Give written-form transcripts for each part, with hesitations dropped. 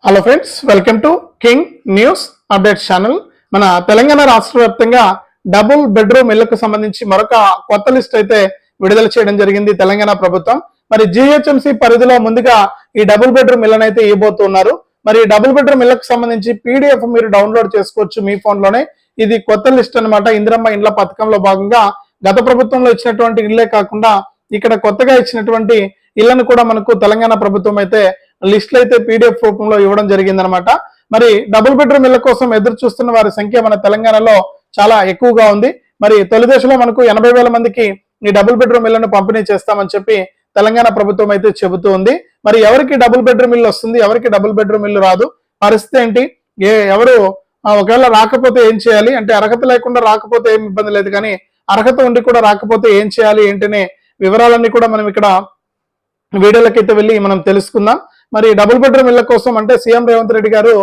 Hello friends, welcome to king news updates channel. మన తెలంగాణ రాష్ట్ర వ్యాప్తంగా డబుల్ బెడ్రూమ్ ఇళ్లకు సంబంధించి మరొక కొత్త లిస్ట్ అయితే విడుదల చేయడం జరిగింది తెలంగాణ ప్రభుత్వం. మరి జిహెచ్ఎంసీ పరిధిలో ముందుగా ఈ డబుల్ బెడ్రూమ్ ఇళ్లను అయితే ఇవ్వబోతున్నారు. మరి డబుల్ బెడ్రూమ్ ఇళ్లకు సంబంధించి పీడిఎఫ్ మీరు డౌన్లోడ్ చేసుకోవచ్చు మీ ఫోన్ లోనే. ఇది కొత్త లిస్ట్ అన్నమాట. ఇందిరమ్మ ఇండ్ల పథకంలో భాగంగా గత ప్రభుత్వంలో ఇచ్చినటువంటి ఇళ్లే కాకుండా ఇక్కడ కొత్తగా ఇచ్చినటువంటి ఇళ్లను కూడా మనకు తెలంగాణ ప్రభుత్వం అయితే లిస్టులు అయితే పీడిఎఫ్ రూపంలో ఇవ్వడం జరిగిందనమాట. మరి డబుల్ బెడ్రూమ్ ఇళ్ల కోసం ఎదురు చూస్తున్న వారి సంఖ్య మన తెలంగాణలో చాలా ఎక్కువగా ఉంది. మరి తొలి దశలో మనకు 80,000 మందికి ఈ డబుల్ బెడ్రూమ్ ఇళ్లను పంపిణీ చేస్తామని చెప్పి తెలంగాణ ప్రభుత్వం అయితే చెబుతూ ఉంది. మరి ఎవరికి డబుల్ బెడ్రూమ్ ఇల్లు వస్తుంది, ఎవరికి డబుల్ బెడ్రూమ్ ఇల్లు రాదు, పరిస్థితి ఏంటి, ఎవరు ఒకవేళ రాకపోతే ఏం చేయాలి, అంటే అర్హత లేకుండా రాకపోతే ఏం ఇబ్బంది లేదు, కానీ అర్హత ఉండి కూడా రాకపోతే ఏం చేయాలి ఏంటనే వివరాలన్నీ కూడా మనం ఇక్కడ వీడియోలకైతే వెళ్ళి మనం తెలుసుకుందాం. మరి డబుల్ బెడ్రూమ్ ఇళ్ల కోసం అంటే సీఎం రేవంత్ రెడ్డి గారు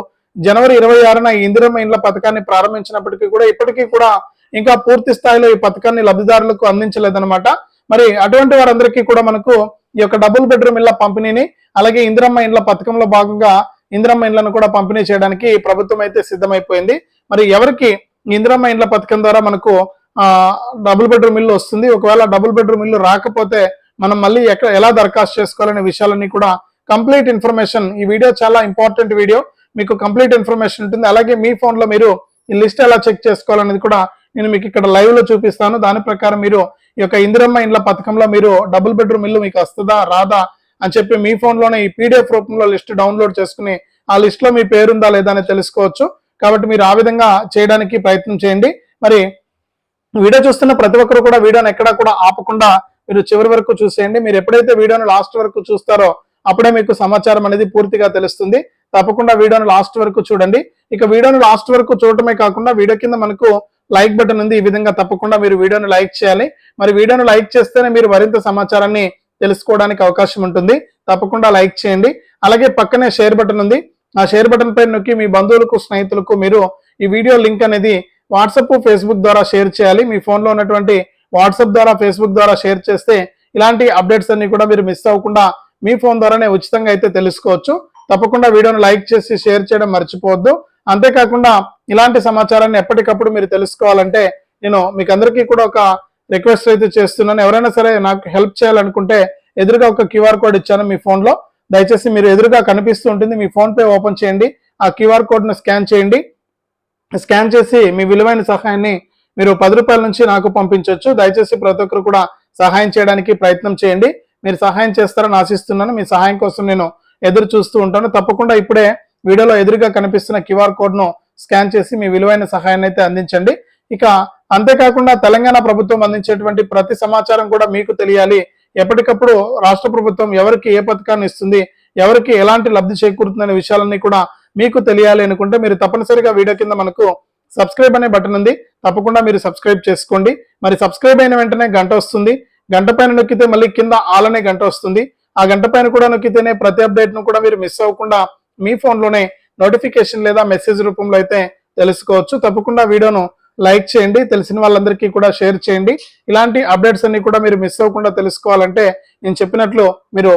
జనవరి 26న ఇందిరమ్మ ఇండ్ల పథకాన్ని ప్రారంభించినప్పటికీ కూడా ఇప్పటికీ కూడా ఇంకా పూర్తి స్థాయిలో ఈ పథకాన్ని లబ్ధిదారులకు అందించలేదన్నమాట. మరి అటువంటి వారందరికీ కూడా మనకు ఈ యొక్క డబుల్ బెడ్రూమ్ ఇళ్ల పంపిణీని, అలాగే ఇందిరమ్మ ఇండ్ల పథకంలో భాగంగా ఇందిరమ్మ ఇండ్లను కూడా పంపిణీ చేయడానికి ప్రభుత్వం అయితే సిద్ధమైపోయింది. మరి ఎవరికి ఇందిరమ్మ ఇండ్ల పథకం ద్వారా మనకు డబుల్ బెడ్రూమ్ ఇల్లు వస్తుంది, ఒకవేళ డబుల్ బెడ్రూమ్ ఇల్లు రాకపోతే మనం మళ్ళీ ఎలా దరఖాస్తు చేసుకోవాలనే విషయాలన్నీ కూడా కంప్లీట్ ఇన్ఫర్మేషన్, ఈ వీడియో చాలా ఇంపార్టెంట్ వీడియో, మీకు కంప్లీట్ ఇన్ఫర్మేషన్ ఉంటుంది. అలాగే మీ ఫోన్ లో మీరు ఈ లిస్ట్ ఎలా చెక్ చేసుకోవాలనేది కూడా నేను మీకు ఇక్కడ లైవ్ లో చూపిస్తాను. దాని ప్రకారం మీరు ఈ యొక్క ఇందిరమ్మ ఇండ్ల పథకంలో మీరు డబుల్ బెడ్రూమ్ ఇల్లు మీకు వస్తుందా రాదా అని చెప్పి మీ ఫోన్ లోనే ఈ పీడిఎఫ్ రూపంలో లిస్ట్ డౌన్లోడ్ చేసుకుని ఆ లిస్ట్ లో మీ పేరుందా లేదా అని తెలుసుకోవచ్చు. కాబట్టి మీరు ఆ విధంగా చేయడానికి ప్రయత్నం చేయండి. మరి వీడియో చూస్తున్న ప్రతి ఒక్కరు కూడా వీడియోని ఎక్కడా కూడా ఆపకుండా మీరు చివరి వరకు చూసేయండి. మీరు ఎప్పుడైతే వీడియోని లాస్ట్ వరకు చూస్తారో అప్పుడే మీకు సమాచారం అనేది పూర్తిగా తెలుస్తుంది. తప్పకుండా వీడియోని లాస్ట్ వరకు చూడండి. ఇక వీడియోని లాస్ట్ వరకు చూడటమే కాకుండా వీడియో కింద మనకు లైక్ బటన్ ఉంది. ఈ విధంగా తప్పకుండా మీరు వీడియోని లైక్ చేయాలి. మరి వీడియోని లైక్ చేస్తేనే మీరు మరింత సమాచారాన్ని తెలుసుకోవడానికి అవకాశం ఉంటుంది. తప్పకుండా లైక్ చేయండి. అలాగే పక్కనే షేర్ బటన్ ఉంది. ఆ షేర్ బటన్ పై నొక్కి మీ బంధువులకు, స్నేహితులకు మీరు ఈ వీడియో లింక్ అనేది వాట్సాప్, ఫేస్బుక్ ద్వారా షేర్ చేయాలి. మీ ఫోన్లో ఉన్నటువంటి వాట్సాప్ ద్వారా, ఫేస్బుక్ ద్వారా షేర్ చేస్తే ఇలాంటి అప్డేట్స్ అన్ని కూడా మీరు మిస్ అవ్వకుండా మీ ఫోన్ ద్వారానే ఉచితంగా అయితే తెలుసుకోవచ్చు. తప్పకుండా వీడియోను లైక్ చేసి షేర్ చేయడం మర్చిపోవద్దు. అంతేకాకుండా ఇలాంటి సమాచారాన్ని ఎప్పటికప్పుడు మీరు తెలుసుకోవాలంటే నేను మీకు అందరికీ కూడా ఒక రిక్వెస్ట్ అయితే చేస్తున్నాను. ఎవరైనా సరే నాకు హెల్ప్ చేయాలనుకుంటే ఎదురుగా ఒక క్యూఆర్ కోడ్ ఇచ్చాను మీ ఫోన్ లో. దయచేసి మీరు ఎదురుగా కనిపిస్తూ ఉంటుంది, మీ ఫోన్ పే ఓపెన్ చేయండి, ఆ క్యూఆర్ కోడ్ ను స్కాన్ చేయండి. స్కాన్ చేసి మీ విలువైన సహాయాన్ని మీరు 10 రూపాయల నుంచి నాకు పంపించవచ్చు. దయచేసి ప్రతి ఒక్కరు కూడా సహాయం చేయడానికి ప్రయత్నం చేయండి. మీరు సహాయం చేస్తారని ఆశిస్తున్నాను. మీ సహాయం కోసం నేను ఎదురు చూస్తూ ఉంటాను. తప్పకుండా ఇప్పుడే వీడియోలో ఎదురుగా కనిపిస్తున్న క్యూఆర్ కోడ్ ను స్కాన్ చేసి మీ విలువైన సహాయాన్ని అయితే అందించండి. ఇక అంతేకాకుండా తెలంగాణ ప్రభుత్వం అందించేటువంటి ప్రతి సమాచారం కూడా మీకు తెలియాలి. ఎప్పటికప్పుడు రాష్ట్ర ప్రభుత్వం ఎవరికి ఏ పథకాన్ని ఇస్తుంది, ఎవరికి ఎలాంటి లబ్ధి చేకూరుతుందనే విషయాలన్నీ కూడా మీకు తెలియాలి అనుకుంటే మీరు తప్పనిసరిగా వీడియో కింద మనకు సబ్స్క్రైబ్ అనే బటన్ ఉంది. తప్పకుండా మీరు సబ్స్క్రైబ్ చేసుకోండి. మరి సబ్స్క్రైబ్ అయిన వెంటనే గంట వస్తుంది. గంట పైన నొక్కితే మళ్ళీ కింద ఆల్ అనే గంట వస్తుంది. ఆ గంట పైన కూడా నొక్కితేనే ప్రతి అప్డేట్ ను కూడా మీరు మిస్ అవ్వకుండా మీ ఫోన్ లోనే నోటిఫికేషన్ లేదా మెసేజ్ రూపంలో అయితే తెలుసుకోవచ్చు. తప్పకుండా వీడియోను లైక్ చేయండి, తెలిసిన వాళ్ళందరికీ కూడా షేర్ చేయండి. ఇలాంటి అప్డేట్స్ అన్ని కూడా మీరు మిస్ అవ్వకుండా తెలుసుకోవాలంటే నేను చెప్పినట్లు మీరు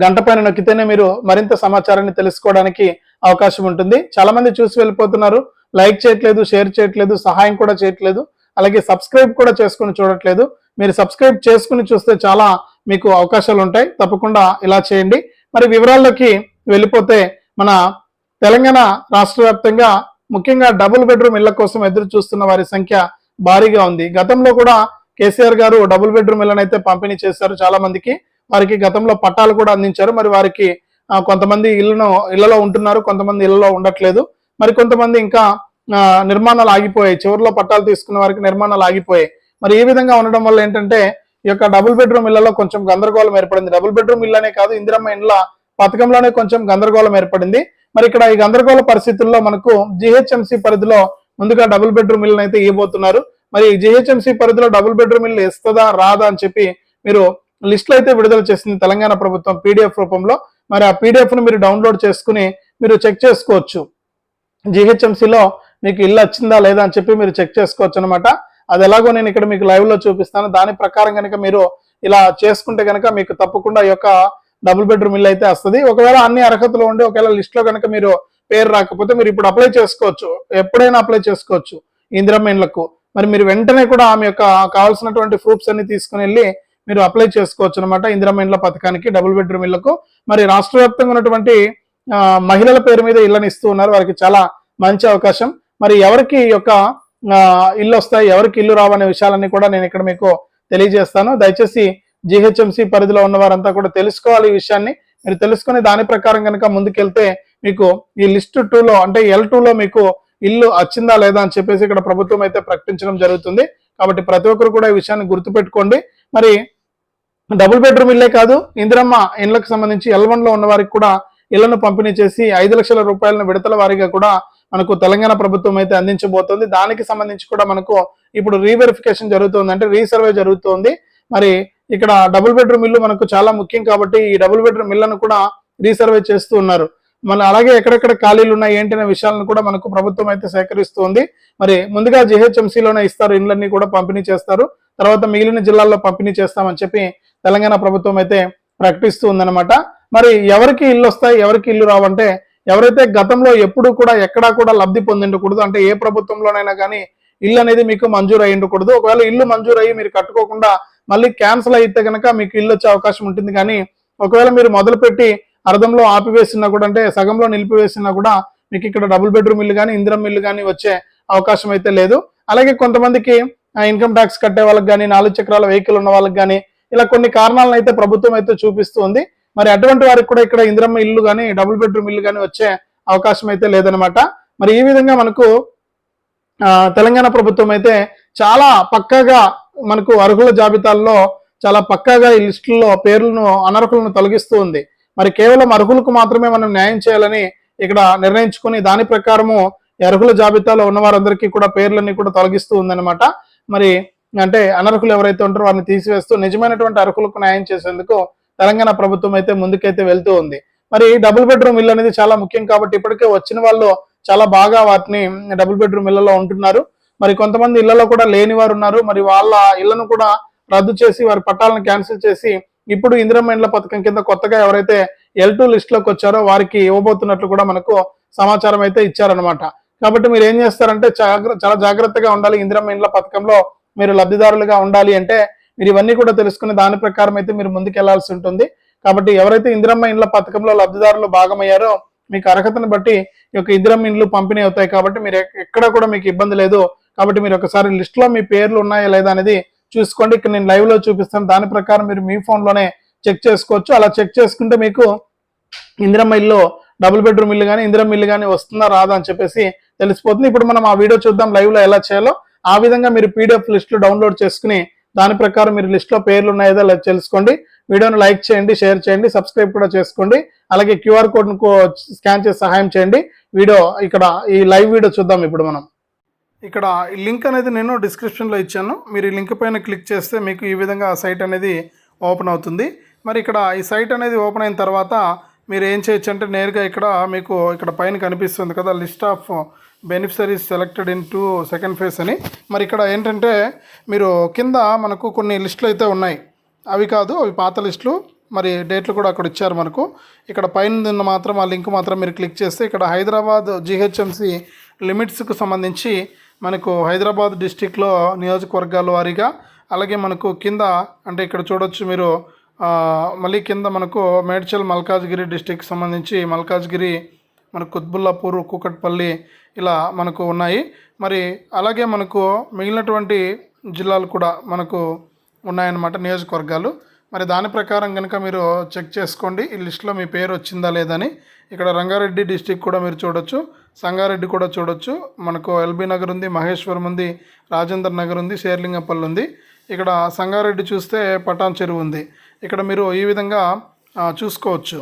గంట పైన నొక్కితేనే మీరు మరింత సమాచారాన్ని తెలుసుకోవడానికి అవకాశం ఉంటుంది. చాలా మంది చూసి వెళ్ళిపోతున్నారు, లైక్ చేయట్లేదు, షేర్ చేయట్లేదు, సహాయం కూడా చేయట్లేదు, అలాగే సబ్స్క్రైబ్ కూడా చేసుకుని చూడట్లేదు. మీరు సబ్స్క్రైబ్ చేసుకుని చూస్తే చాలా మీకు అవకాశాలు ఉంటాయి. తప్పకుండా ఇలా చేయండి. మరి వివరాల్లోకి వెళ్ళిపోతే మన తెలంగాణ రాష్ట్ర వ్యాప్తంగా ముఖ్యంగా డబుల్ బెడ్రూమ్ ఇళ్ల కోసం ఎదురు చూస్తున్న వారి సంఖ్య భారీగా ఉంది. గతంలో కూడా కేసీఆర్ గారు డబుల్ బెడ్రూమ్ ఇళ్లను అయితే పంపిణీ చేశారు చాలా మందికి. వారికి గతంలో పట్టాలు కూడా అందించారు. మరి వారికి కొంతమంది ఇళ్లలో ఉంటున్నారు, కొంతమంది ఇళ్లలో ఉండట్లేదు. మరి కొంతమంది ఇంకా నిర్మాణాలు ఆగిపోయాయి. చివరిలో పట్టాలు తీసుకున్న వారికి నిర్మాణాలు ఆగిపోయాయి. మరి ఈ విధంగా ఉండడం వల్ల ఏంటంటే ఈ యొక్క డబుల్ బెడ్రూమ్ ఇళ్లలో కొంచెం గందరగోళం ఏర్పడింది. డబుల్ బెడ్రూమ్ ఇళ్ళనే కాదు, ఇందిరమ్మ ఇండ్ల పథకంలోనే కొంచెం గందరగోళం ఏర్పడింది. మరి ఇక్కడ ఈ గందరగోళ పరిస్థితుల్లో మనకు జిహెచ్ఎంసీ పరిధిలో ముందుగా డబుల్ బెడ్రూమ్ ఇళ్ళని అయితే ఇవ్వబోతున్నారు. మరి జిహెచ్ఎంసీ పరిధిలో డబుల్ బెడ్రూమ్ ఇల్లు ఇస్తుందా రాదా అని చెప్పి మీరు లిస్టులు అయితే విడుదల చేసింది తెలంగాణ ప్రభుత్వం పీడిఎఫ్ రూపంలో. మరి ఆ పీడిఎఫ్ ను మీరు డౌన్లోడ్ చేసుకుని మీరు చెక్ చేసుకోవచ్చు. జిహెచ్ఎంసీలో మీకు ఇల్లు వచ్చిందా లేదా అని చెప్పి మీరు చెక్ చేసుకోవచ్చు అనమాట. అది ఎలాగో నేను ఇక్కడ మీకు లైవ్ లో చూపిస్తాను. దాని ప్రకారం కనుక మీరు ఇలా చేసుకుంటే కనుక మీకు తప్పకుండా ఈ యొక్క డబుల్ బెడ్రూమ్ ఇల్లు అయితే వస్తుంది. ఒకవేళ అన్ని అర్హతలు ఉండి ఒకవేళ లిస్ట్ లో కనుక మీరు పేరు రాకపోతే మీరు ఇప్పుడు అప్లై చేసుకోవచ్చు, ఎప్పుడైనా అప్లై చేసుకోవచ్చు ఇందిరమ్మ ఇండ్లకు. మరి మీరు వెంటనే కూడా ఆమె యొక్క కావాల్సినటువంటి ప్రూఫ్స్ అన్ని తీసుకుని వెళ్ళి మీరు అప్లై చేసుకోవచ్చు అనమాట ఇందిరమ్మ ఇండ్ల పథకానికి, డబుల్ బెడ్రూమ్ ఇళ్లకు. మరి రాష్ట్ర వ్యాప్తంగా ఉన్నటువంటి మహిళల పేరు మీద ఇళ్ళని ఇస్తూ ఉన్నారు, వారికి చాలా మంచి అవకాశం. మరి ఎవరికి ఈ యొక్క ఇల్లు వస్తాయి, ఎవరికి ఇల్లు రావనే విషయాలన్నీ కూడా నేను ఇక్కడ మీకు తెలియజేస్తాను. దయచేసి జిహెచ్ఎంసి పరిధిలో ఉన్న వారంతా కూడా తెలుసుకోవాలి ఈ విషయాన్ని. మీరు తెలుసుకుని దాని ప్రకారం కనుక ముందుకెళ్తే మీకు ఈ లిస్ట్ 2లో అంటే L2లో మీకు ఇల్లు వచ్చిందా లేదా అని చెప్పేసి ఇక్కడ ప్రభుత్వం అయితే ప్రకటించడం జరుగుతుంది. కాబట్టి ప్రతి ఒక్కరు కూడా ఈ విషయాన్ని గుర్తుపెట్టుకోండి. మరి డబుల్ బెడ్రూమ్ ఇల్లే కాదు, ఇందిరమ్మ ఇండ్లకు సంబంధించి L1లో ఉన్న వారికి కూడా ఇళ్లను పంపిణీ చేసి 5 లక్షల రూపాయలను విడతల వారీగా కూడా మనకు తెలంగాణ ప్రభుత్వం అయితే అందించబోతోంది. దానికి సంబంధించి కూడా మనకు ఇప్పుడు రీవెరిఫికేషన్ జరుగుతుంది, అంటే రీసర్వే జరుగుతోంది. మరి ఇక్కడ డబుల్ బెడ్రూమ్ ఇల్లు మనకు చాలా ముఖ్యం కాబట్టి ఈ డబుల్ బెడ్రూమ్ ఇళ్లను కూడా రీసర్వే చేస్తూ ఉన్నారు. మన అలాగే ఎక్కడెక్కడ ఖాళీలు ఉన్నాయి ఏంటి అనే విషయాలను కూడా మనకు ప్రభుత్వం అయితే సేకరిస్తుంది. మరి ముందుగా జిహెచ్ఎంసీలోనే ఇస్తారు, ఇండ్లన్నీ కూడా పంపిణీ చేస్తారు, తర్వాత మిగిలిన జిల్లాల్లో పంపిణీ చేస్తామని చెప్పి తెలంగాణ ప్రభుత్వం అయితే ప్రకటిస్తూ ఉందన్నమాట. మరి ఎవరికి ఇల్లు వస్తాయి, ఎవరికి ఇల్లు రావంటే ఎవరైతే గతంలో ఎప్పుడు కూడా ఎక్కడా కూడా లబ్ధి పొందిండకూడదు, అంటే ఏ ప్రభుత్వంలోనైనా కానీ ఇల్లు అనేది మీకు మంజూరు అయ్యిండకూడదు. ఒకవేళ ఇల్లు మంజూరు అయ్యి మీరు కట్టుకోకుండా మళ్ళీ క్యాన్సిల్ అయితే కనుక మీకు ఇల్లు వచ్చే అవకాశం ఉంటుంది. కానీ ఒకవేళ మీరు మొదలుపెట్టి అర్ధంలో ఆపివేసినా కూడా, అంటే సగంలో నిలిపివేసినా కూడా మీకు ఇక్కడ డబుల్ బెడ్రూమ్ ఇల్లు కానీ ఇందిరమ్మ ఇల్లు కానీ వచ్చే అవకాశం అయితే లేదు. అలాగే కొంతమందికి ఇన్కమ్ ట్యాక్స్ కట్టే వాళ్ళకి కానీ, 4 చక్రాల వెహికల్ ఉన్న వాళ్ళకి కానీ ఇలా కొన్ని కారణాలను అయితే ప్రభుత్వం అయితే చూపిస్తూ ఉంది. మరి అటువంటి వారికి కూడా ఇక్కడ ఇందిరమ్మ ఇల్లు కానీ డబుల్ బెడ్రూమ్ ఇల్లు కానీ వచ్చే అవకాశం అయితే లేదనమాట. మరి ఈ విధంగా మనకు తెలంగాణ ప్రభుత్వం అయితే చాలా పక్కాగా మనకు అర్హుల జాబితాల్లో చాలా పక్కాగా ఈ లిస్టుల్లో పేర్లను అనర్హులను తొలగిస్తూ ఉంది. మరి కేవలం అర్హులకు మాత్రమే మనం న్యాయం చేయాలని ఇక్కడ నిర్ణయించుకుని దాని ప్రకారము అర్హుల జాబితాలో ఉన్న వారందరికీ కూడా పేర్లన్నీ కూడా తొలగిస్తూ ఉందన్నమాట. మరి అంటే అనర్హులు ఎవరైతే ఉంటారో వారిని తీసివేస్తూ నిజమైనటువంటి అర్హులకు న్యాయం చేసేందుకు తెలంగాణ ప్రభుత్వం అయితే ముందుకైతే వెళ్తూ ఉంది. మరి డబుల్ బెడ్రూమ్ ఇల్లు అనేది చాలా ముఖ్యం కాబట్టి ఇప్పటికే వచ్చిన వాళ్ళు చాలా బాగా వాటిని డబుల్ బెడ్రూమ్ ఇళ్లలో ఉంటున్నారు. మరి కొంతమంది ఇళ్లలో కూడా లేని వారు ఉన్నారు. మరి వాళ్ళ ఇళ్లను కూడా రద్దు చేసి వారి పట్టాలను క్యాన్సిల్ చేసి ఇప్పుడు ఇందిరమ్మ ఇండ్ల పథకం కింద కొత్తగా ఎవరైతే L2 లిస్ట్ లోకి వచ్చారో వారికి ఇవ్వబోతున్నట్లు కూడా మనకు సమాచారం అయితే ఇచ్చారనమాట. కాబట్టి మీరు ఏం చేస్తారంటే చాలా జాగ్రత్తగా ఉండాలి. ఇందిరమ్మ ఇండ్ల పథకంలో మీరు లబ్ధిదారులుగా ఉండాలి అంటే మీరు ఇవన్నీ కూడా తెలుసుకుని దాని ప్రకారం అయితే మీరు ముందుకు వెళ్లాల్సి ఉంటుంది. కాబట్టి ఎవరైతే ఇందిరమ్మ ఇండ్ల పథకంలో లబ్ధిదారులు భాగమయ్యారో మీకు అర్హతను బట్టి ఈ యొక్క ఇందిరమ్మ ఇండ్లు పంపిణీ అవుతాయి. కాబట్టి మీరు ఎక్కడ కూడా మీకు ఇబ్బంది లేదు. కాబట్టి మీరు ఒకసారి లిస్ట్ లో మీ పేర్లు ఉన్నాయా లేదా అనేది చూసుకోండి. ఇక్కడ నేను లైవ్ లో చూపిస్తాను, దాని ప్రకారం మీరు మీ ఫోన్ లోనే చెక్ చేసుకోవచ్చు. అలా చెక్ చేసుకుంటే మీకు ఇందిరమ్మ ఇల్లు డబుల్ బెడ్రూమ్ ఇల్లు కానీ ఇందిరమ్మ ఇల్లు కానీ వస్తుందా రాదా అని చెప్పేసి తెలిసిపోతుంది. ఇప్పుడు మనం ఆ వీడియో చూద్దాం లైవ్ లో ఎలా చేయాలో. ఆ విధంగా మీరు PDF లిస్టులు డౌన్లోడ్ చేసుకుని దాని ప్రకారం మీరు లిస్ట్ లో పేర్లు ఉన్నాయో లేదా తెలుసుకోండి. వీడియోను లైక్ చేయండి, షేర్ చేయండి, సబ్స్క్రైబ్ కూడా చేసుకోండి. అలాగే QR కోడ్ ను స్కాన్ చేసి సహాయం చేయండి. వీడియో ఇక్కడ ఈ లైవ్ వీడియో చూద్దాం. ఇప్పుడు మనం ఇక్కడ ఈ లింక్ అనేది నేను డిస్క్రిప్షన్లో ఇచ్చాను. మీరు ఈ లింక్ పైన క్లిక్ చేస్తే మీకు ఈ విధంగా సైట్ అనేది ఓపెన్ అవుతుంది. మరి ఇక్కడ ఈ సైట్ అనేది ఓపెన్ అయిన తర్వాత మీరు ఏం చేయొచ్చు అంటే నేరుగా ఇక్కడ మీకు ఇక్కడ పైన కనిపిస్తుంది కదా list of beneficiaries selected in to second phase అని. మరి ఇక్కడ ఏంటంటే మీరు కింద మనకు కొన్ని లిస్టులు అయితే ఉన్నాయి, అవి కాదు అవి పాత లిస్టులు. మరి డేట్లు కూడా అక్కడ ఇచ్చారు మనకు. ఇక్కడ పైన మాత్రం ఆ లింక్ మాత్రం మీరు క్లిక్ చేస్తే ఇక్కడ హైదరాబాద్ జిహెచ్ఎంసి లిమిట్స్కు సంబంధించి మనకు హైదరాబాద్ డిస్టిక్లో నియోజకవర్గాల వారీగా, అలాగే మనకు కింద అంటే ఇక్కడ చూడొచ్చు మీరు మళ్ళీ కింద మనకు మేడ్చల్ మల్కాజ్గిరి డిస్టిక్ సంబంధించి మల్కాజ్గిరి, మనకు కుత్బుల్లాపూర్, కూకట్పల్లి ఇలా మనకు ఉన్నాయి. మరి అలాగే మనకు మిగిలినటువంటి జిల్లాలు కూడా మనకు ఉన్నాయన్నమాట నియోజకవర్గాలు. మరి దాని ప్రకారం కనుక మీరు చెక్ చేసుకోండి ఈ లిస్టులో మీ పేరు వచ్చిందా లేదని. ఇక్కడ రంగారెడ్డి డిస్టిక్ కూడా మీరు చూడొచ్చు, సంగారెడ్డి కూడా చూడొచ్చు, మనకు ఎల్బీ నగర్ ఉంది, మహేశ్వరం ఉంది, రాజేందర్ నగర్ ఉంది, శేర్లింగపల్లి ఉంది. ఇక్కడ సంగారెడ్డి చూస్తే పటాన్ చెరువు ఉంది. ఇక్కడ మీరు ఈ విధంగా చూసుకోవచ్చు.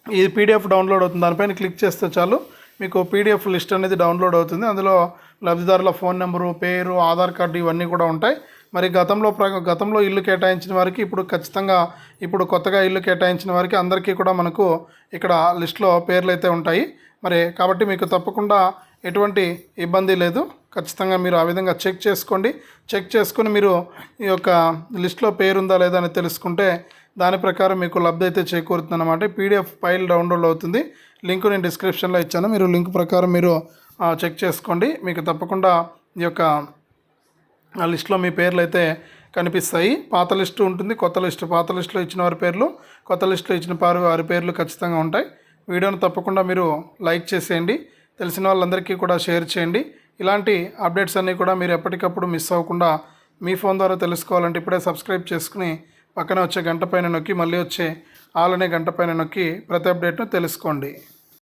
ఈ PDF డౌన్లోడ్ అవుతుంది, దానిపైన క్లిక్ చేస్తే చాలు మీకు PDF లిస్ట్ అనేది డౌన్లోడ్ అవుతుంది. అందులో లబ్ధిదారుల ఫోన్ నెంబరు, పేరు, ఆధార్ కార్డు ఇవన్నీ కూడా ఉంటాయి. మరి గతంలో ఇల్లు కేటాయించిన వారికి ఇప్పుడు ఖచ్చితంగా ఇప్పుడు కొత్తగా ఇల్లు కేటాయించిన వారికి అందరికీ కూడా మనకు ఇక్కడ లిస్టులో పేర్లు అయితే ఉంటాయి. మరి కాబట్టి మీకు తప్పకుండా ఎటువంటి ఇబ్బంది లేదు. ఖచ్చితంగా మీరు ఆ విధంగా చెక్ చేసుకోండి. చెక్ చేసుకుని మీరు ఈ యొక్క లిస్టులో పేరు ఉందా లేదా అని తెలుసుకుంటే దాని ప్రకారం మీకు లబ్ధి అయితే చేకూరుతుంది అనమాట. పీడిఎఫ్ ఫైల్ డౌన్లోడ్ అవుతుంది. లింక్ నేను డిస్క్రిప్షన్లో ఇచ్చాను. మీరు లింక్ ప్రకారం మీరు చెక్ చేసుకోండి. మీకు తప్పకుండా ఈ యొక్క లిస్ట్లో మీ పేర్లు అయితే కనిపిస్తాయి. పాత లిస్టు ఉంటుంది, కొత్త లిస్టు. పాత లిస్టులో ఇచ్చిన వారి పేర్లు, కొత్త లిస్టులో ఇచ్చిన వారి పేర్లు ఖచ్చితంగా ఉంటాయి. వీడియోను తప్పకుండా మీరు లైక్ చేసేయండి, తెలిసిన వాళ్ళందరికీ కూడా షేర్ చేయండి. ఇలాంటి అప్డేట్స్ అన్నీ కూడా మీరు ఎప్పటికప్పుడు మిస్ అవ్వకుండా మీ ఫోన్ ద్వారా తెలుసుకోవాలంటే ఇప్పుడే సబ్స్క్రైబ్ చేసుకుని పక్కన వచ్చే గంట పైన నొక్కి మళ్ళీ వచ్చే ఆల్ అనే గంట పైన నొక్కి ప్రతి అప్డేట్ను తెలుసుకోండి.